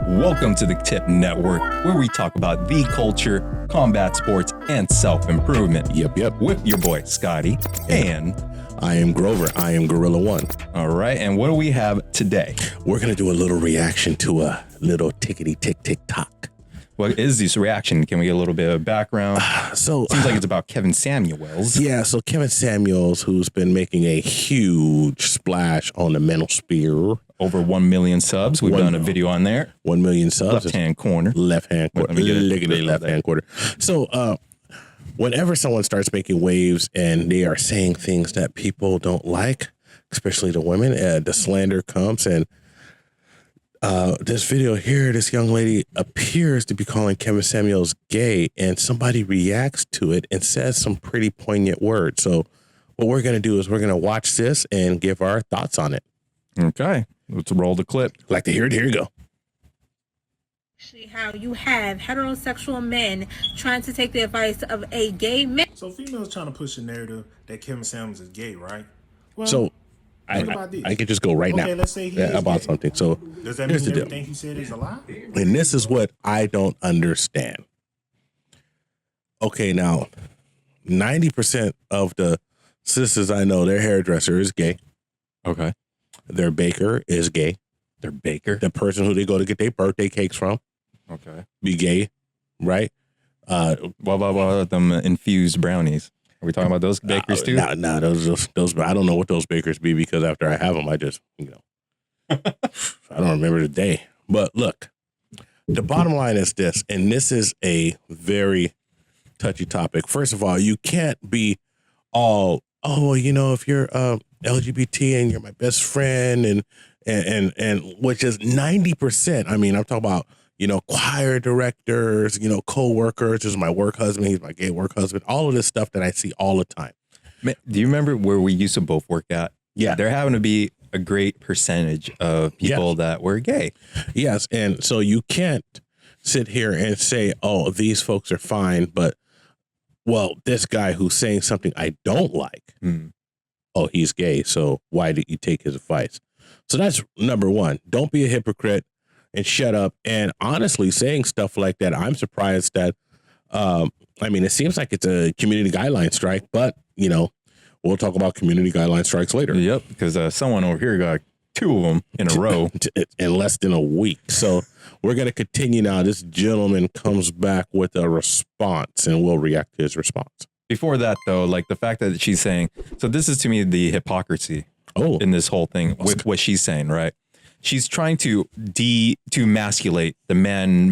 Welcome to the TIP Network, where we talk about the culture, combat sports, and self-improvement. Yep. With your boy, Scotty, and I am Grover. I am Gorilla One. All right, and what do we have today? We're going to do a little reaction to a little tickety-tick-tick-tock. What is this reaction? Can we get a little bit of background? Seems like it's about Kevin Samuels. Yeah, so Kevin Samuels, who's been making a huge splash on the manosphere. Over 1 million subs. We've done a video on there. 1 million subs. Left-hand corner. Left-hand corner. Left-hand corner. So whenever someone starts making waves and they are saying things that people don't like, especially the women, the slander comes. And this video here, this young lady appears to be calling Kevin Samuels gay, and somebody reacts to it and says some pretty poignant words. So what we're going to do is we're going to watch this and give our thoughts on it. Okay, let's roll the clip. Like to hear it? Here you go. How you have heterosexual men trying to take the advice of a gay man. So females trying to push a narrative that Kevin Samuels is gay, right? Well, So I could just go right now let's say he is about gay. something. So Does that here's mean the deal. everything he said is a lie? And this is what I don't understand. Okay, now 90% of the sisters I know, their hairdresser is gay. Okay. Their baker is gay. Their baker. The person who they go to get their birthday cakes from Okay. be gay, right? What about them infused brownies? Are we talking about those bakers too? Nah, those. I don't know what those bakers be, because after I have them, I just, I don't remember the day. But look, the bottom line is this, and this is a very touchy topic. First of all, you can't be all, if you're LGBT and you're my best friend, and which is 90%. I mean, I'm talking about, choir directors, co-workers. This is my work husband. He's my gay work husband. All of this stuff that I see all the time. Man, do you remember where we used to both work at? Yeah. There happened to be a great percentage of people that were gay. Yes. And so you can't sit here and say, oh, these folks are fine, but, well, this guy who's saying something I don't like, oh, he's gay, so why did you take his advice? So that's number one. Don't be a hypocrite and shut up. And honestly, saying stuff like that, I'm surprised that, it seems like it's a community guideline strike, but, we'll talk about community guideline strikes later. Yep, because someone over here got 2 of them in a row. In less than a week. So we're going to continue now. This gentleman comes back with a response, and we'll react to his response. Before that, though, like the fact that she's saying, so this is to me the hypocrisy in this whole thing with what she's saying, right? She's trying to demasculate the man.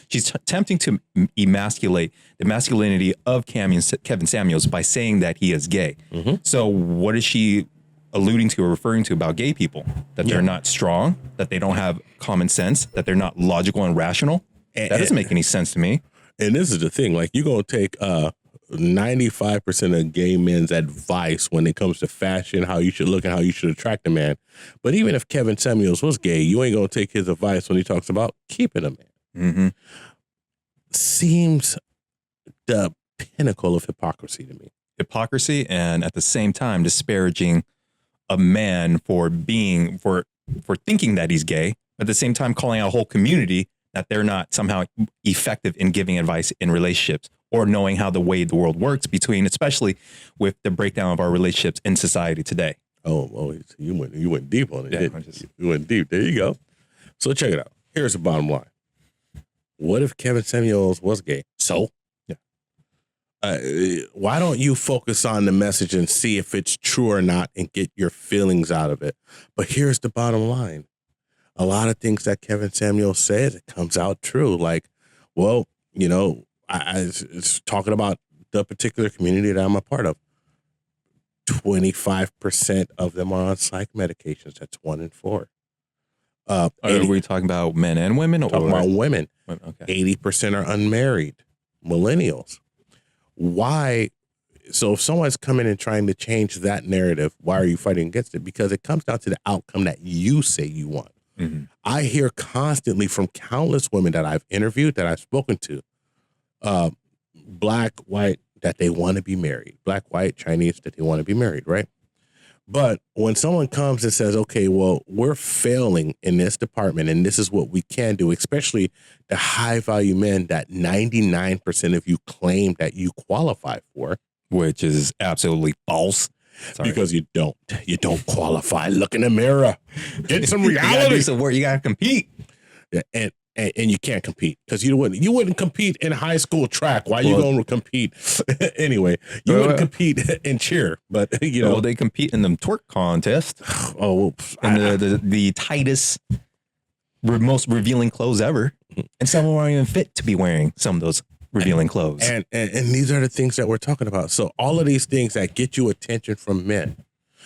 She's attempting to emasculate the masculinity of Kevin Samuels by saying that he is gay. Mm-hmm. So what is she alluding to or referring to about gay people? That they're not strong, that they don't have common sense, that they're not logical and rational? That doesn't make any sense to me. And this is the thing, like, you're going to take 95% of gay men's advice when it comes to fashion, how you should look and how you should attract a man. But even if Kevin Samuels was gay, you ain't going to take his advice when he talks about keeping a man. Mm-hmm. Seems the pinnacle of hypocrisy to me. Hypocrisy, and at the same time disparaging a man for thinking that he's gay, at the same time calling out a whole community that they're not somehow effective in giving advice in relationships or knowing how the way the world works especially with the breakdown of our relationships in society today. Oh, you went deep on it. Yeah, you went deep. There you go. So check it out. Here's the bottom line. What if Kevin Samuels was gay? So? Why don't you focus on the message and see if it's true or not and get your feelings out of it? But here's the bottom line. A lot of things that Kevin Samuels says, it comes out true. Like, well, I was talking about the particular community that I'm a part of. 25% of them are on psych medications. That's 1 in 4. Are we talking about men and women? Talking about women. Okay. 80% are unmarried, millennials. Why? So if someone's coming and trying to change that narrative, why are you fighting against it? Because it comes down to the outcome that you say you want. Mm-hmm. I hear constantly from countless women that I've interviewed, that I've spoken to, black, white, that they want to be married. Black, white, Chinese, that they want to be married, right? But when someone comes and says, okay, well, we're failing in this department and this is what we can do, especially the high value men that 99% of you claim that you qualify for, which is absolutely false. Sorry. Because you don't qualify. Look in the mirror, get some reality. You gotta do some work. You gotta compete. Yeah, and you can't compete because you wouldn't compete in high school track. Why you going to compete anyway? You wouldn't compete in cheer, but well, they compete in the twerk contest. Oh, and the tightest, most revealing clothes ever, and some of them aren't even fit to be wearing some of those revealing clothes. And these are the things that we're talking about. So all of these things that get you attention from men.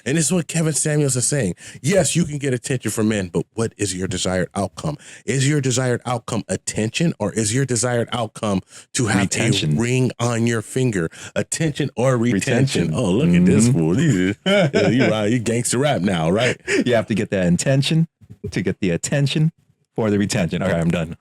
And this is what Kevin Samuels is saying. Yes, you can get attention from men, but what is your desired outcome? Is your desired outcome attention, or is your desired outcome to have a ring on your finger? Attention or retention? Oh, look at this fool. You gangster rap now, right? You have to get that intention to get the attention for the retention. All right, I'm done.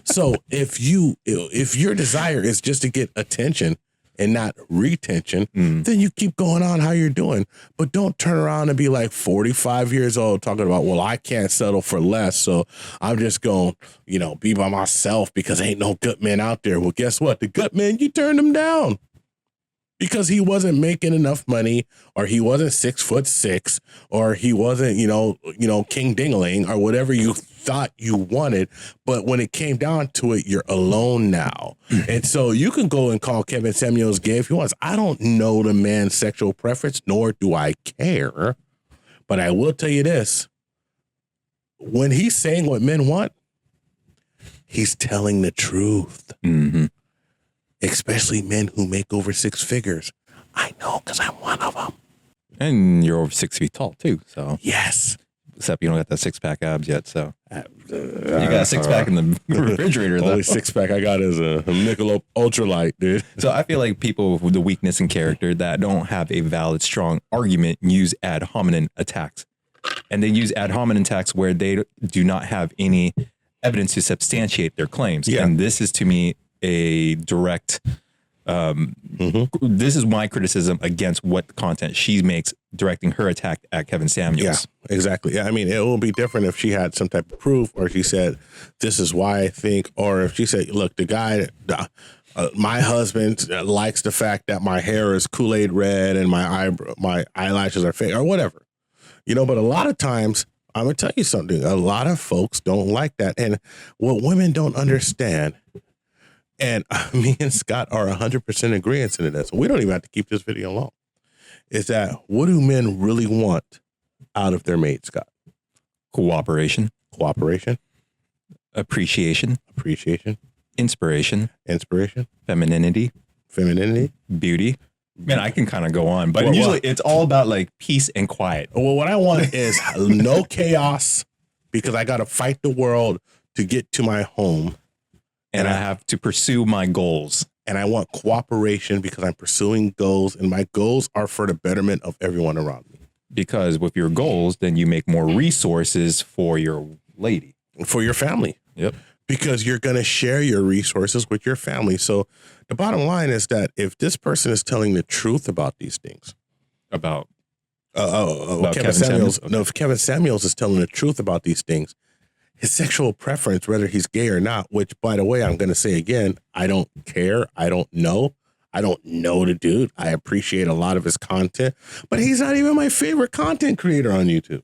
So if your desire is just to get attention and not retention, then you keep going on how you're doing. But don't turn around and be like 45 years old talking about, well, I can't settle for less, so I'm just going, be by myself because ain't no good men out there. Well, guess what? The good men, you turned them down because he wasn't making enough money, or he wasn't 6'6", or he wasn't, King Dingaling, or whatever you thought you wanted. But when it came down to it, you're alone now. And so you can go and call Kevin Samuels gay if you want. I don't know the man's sexual preference, nor do I care. But I will tell you this. When he's saying what men want, he's telling the truth. Mm-hmm. Especially men who make over 6 figures. I know, because I'm one of them. And you're over 6 feet tall, too. So yes. Except you don't got that 6-pack abs yet, so. You got a 6-pack in the refrigerator, though. Only 6-pack I got is a Michelob Ultralight, dude. So I feel like people with the weakness in character that don't have a valid, strong argument use ad hominem attacks. And they use ad hominem attacks where they do not have any evidence to substantiate their claims. Yeah. And this is, to me, a direct this is my criticism against what content she makes directing her attack at Kevin Samuels. Yeah, exactly. Yeah, I mean, it will be different if she had some type of proof, or she said, this is why I think, or if she said, look, the guy, my husband likes the fact that my hair is Kool-Aid red and my eyelashes are fake, or whatever. But a lot of times, I'm going to tell you something, a lot of folks don't like that. And what women don't understand, and me and Scott are 100% agreeance in this, we don't even have to keep this video long, is that what do men really want out of their mate, Scott? Cooperation. Appreciation. Inspiration. Femininity. Beauty. Man, I can kind of go on, but usually it's all about like peace and quiet. Well, what I want is no chaos, because I got to fight the world to get to my home. And I have to pursue my goals. And I want cooperation because I'm pursuing goals, and my goals are for the betterment of everyone around me. Because with your goals, then you make more resources for your lady. For your family. Yep. Because you're going to share your resources with your family. So the bottom line is that if this person is telling the truth about these things. About Kevin Samuels. No, if Kevin Samuels is telling the truth about these things, his sexual preference, whether he's gay or not, which, by the way, I'm going to say again, I don't care. I don't know. I don't know the dude. I appreciate a lot of his content, but he's not even my favorite content creator on YouTube.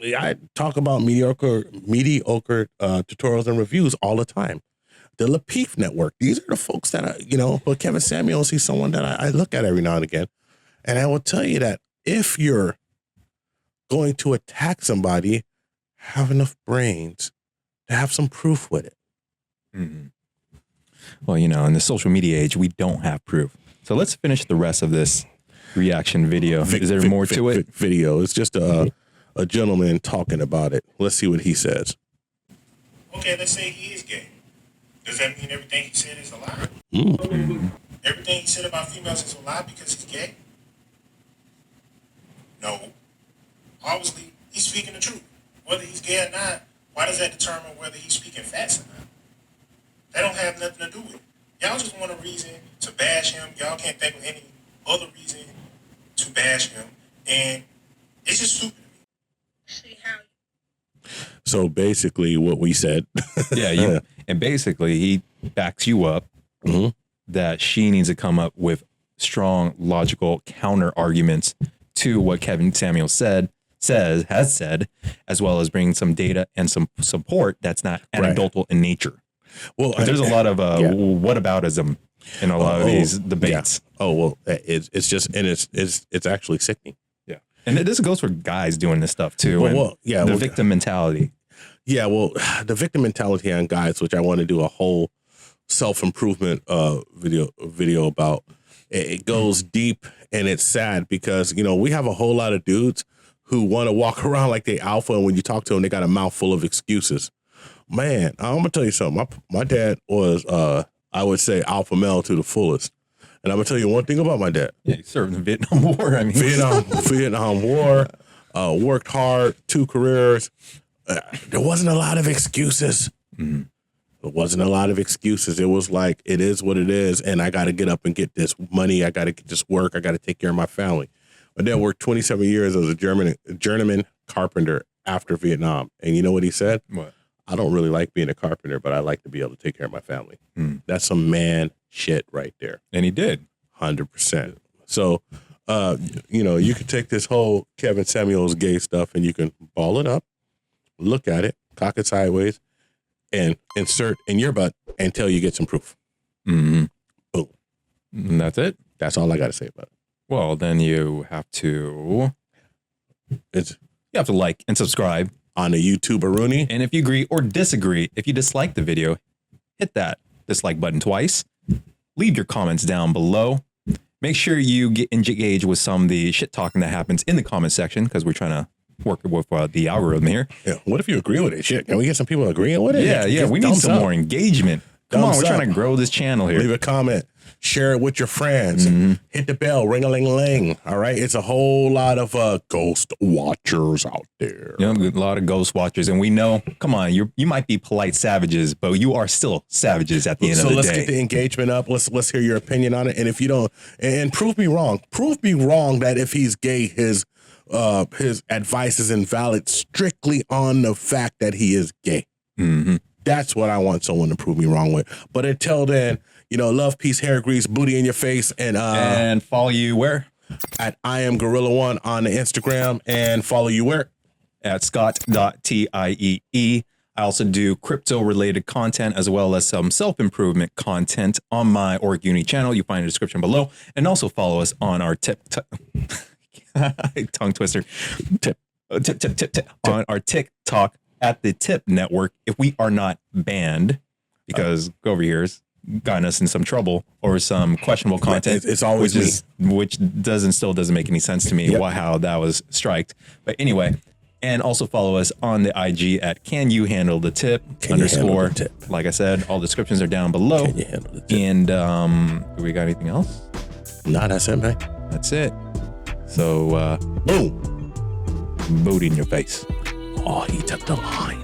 I talk about mediocre tutorials and reviews all the time. The THPP Network. These are the folks that but Kevin Samuels, he's someone that I look at every now and again. And I will tell you that if you're going to attack somebody, have enough brains to have some proof with it. Mm-hmm. Well, in the social media age, we don't have proof. So let's finish the rest of this reaction video. Is there more to it? Video. It's just a gentleman talking about it. Let's see what he says. Okay, let's say he is gay. Does that mean everything he said is a lie? Mm-hmm. Everything he said about females is a lie because he's gay? No. Obviously, he's speaking the truth. Whether he's gay or not, why does that determine whether he's speaking facts or not? That don't have nothing to do with it. Y'all just want a reason to bash him. Y'all can't think of any other reason to bash him, and it's just stupid to me. Actually, how So basically, what we said. Yeah, and basically he backs you up that she needs to come up with strong, logical counter arguments to what Kevin Samuels has said, as well as bringing some data and some support that's not anecdotal in nature. Well, There's a lot of whataboutism in a lot of these debates. Yeah. Oh well, it's just, and it's actually sickening. Yeah, and this goes for guys doing this stuff too. The victim mentality. Yeah, well, the victim mentality on guys, which I want to do a whole self-improvement video about. It goes deep, and it's sad because, you know, we have a whole lot of dudes who want to walk around like they alpha, and when you talk to them, they got a mouth full of excuses. Man, I'm gonna tell you something. My dad was, I would say, alpha male to the fullest. And I'm gonna tell you one thing about my dad. Yeah, he served in the Vietnam War. I mean, Vietnam War, worked hard, 2 careers. There wasn't a lot of excuses. Mm-hmm. There wasn't a lot of excuses. It was like, it is what it is, and I got to get up and get this money. I got to get this work. I got to take care of my family. My dad worked 27 years as a journeyman carpenter after Vietnam. And you know what he said? What? I don't really like being a carpenter, but I like to be able to take care of my family. That's some man shit right there. And he did. 100%. So, you know, you can take this whole Kevin Samuels gay stuff and you can ball it up, look at it, cock it sideways, and insert in your butt until you get some proof. Mm-hmm. Boom. And that's it. That's all I got to say about it. Well, then you have to like and subscribe on the YouTube-a-rooney. And if you agree or disagree, if you dislike the video, hit that dislike button twice. Leave your comments down below. Make sure you get engaged with some of the shit talking that happens in the comment section, because we're trying to work with the algorithm here. Yeah. What if you agree with it? Shit, can we get some people agreeing with it? Yeah. We need some more engagement. Come on, we're trying to grow this channel here. Leave a comment. Share it with your friends. Hit the bell. Ring-a-ling-ling. All right? It's a whole lot of ghost watchers out there. You know, a lot of ghost watchers. And we know, come on, you might be polite savages, but you are still savages at the end of the day. So let's get the engagement up. Let's hear your opinion on it. And if you don't, and prove me wrong. Prove me wrong that if he's gay, his advice is invalid strictly on the fact that he is gay. That's what I want someone to prove me wrong with. But until then, you know, love, peace, hair grease, booty in your face, and follow you where? At I am Gorilla1 on the Instagram, and follow you where? At Scott.tiee. I also do crypto related content as well as some self-improvement content on my Org Uni channel. You find in the description below, and also follow us on our tongue twister on our TikTok at the TIP Network, if we are not banned, because go over here has gotten us in some trouble over some questionable content. It's always which still doesn't make any sense to me. How that was striked. But anyway, and also follow us on the IG at Can You Handle the Tip _. Like I said, all descriptions are down below. Can you handle the tip? And do we got anything else? Nah, that's it, man. That's it. So boom, boot in your face. Oh, he took the line.